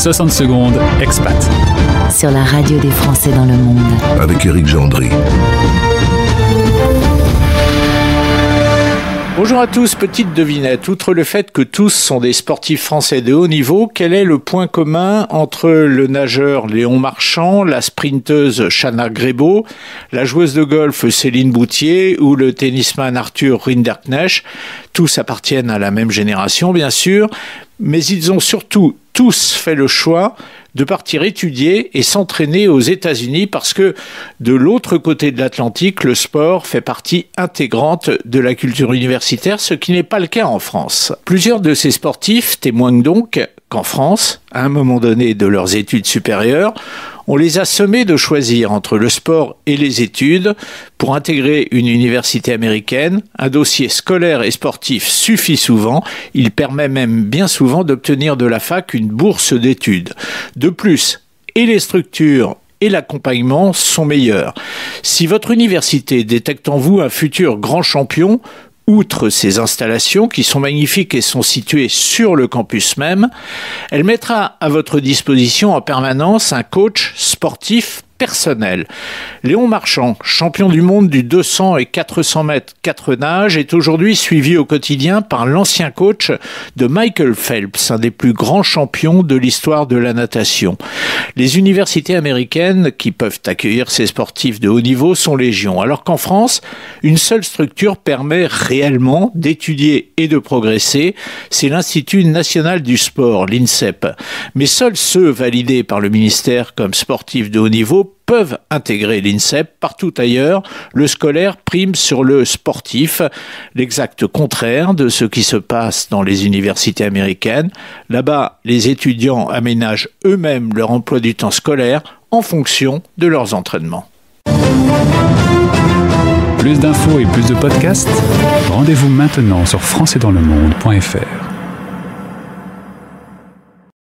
60 secondes, expat. Sur la radio des Français dans le monde. Avec Éric Gendry. Bonjour à tous, petite devinette. Outre le fait que tous sont des sportifs français de haut niveau, quel est le point commun entre le nageur Léon Marchand, la sprinteuse Chana Grebo, la joueuse de golf Céline Boutier ou le tennisman Arthur Rinderknecht? Tous appartiennent à la même génération, bien sûr, mais ils ont surtout tous fait le choix de partir étudier et s'entraîner aux États-Unis parce que de l'autre côté de l'Atlantique, le sport fait partie intégrante de la culture universitaire, ce qui n'est pas le cas en France. Plusieurs de ces sportifs témoignent donc qu'en France, à un moment donné de leurs études supérieures, on les a sommés de choisir entre le sport et les études. Pour intégrer une université américaine, un dossier scolaire et sportif suffit souvent. Il permet même bien souvent d'obtenir de la fac une bourse d'études. De plus, et les structures et l'accompagnement sont meilleurs. Si votre université détecte en vous un futur grand champion, outre ces installations qui sont magnifiques et sont situées sur le campus même, elle mettra à votre disposition en permanence un coach sportif personnel. Léon Marchand, champion du monde du 200 et 400 mètres 4 nages, est aujourd'hui suivi au quotidien par l'ancien coach de Michael Phelps, un des plus grands champions de l'histoire de la natation. Les universités américaines qui peuvent accueillir ces sportifs de haut niveau sont légion, alors qu'en France, une seule structure permet réellement d'étudier et de progresser, c'est l'Institut national du sport, l'INSEP. Mais seuls ceux validés par le ministère comme sportifs de haut niveau peuvent intégrer l'INSEP. Partout ailleurs, le scolaire prime sur le sportif, l'exact contraire de ce qui se passe dans les universités américaines. Là-bas, les étudiants aménagent eux-mêmes leur emploi du temps scolaire en fonction de leurs entraînements. Plus d'infos et plus de podcasts, rendez-vous maintenant sur françaisdanslemonde.fr.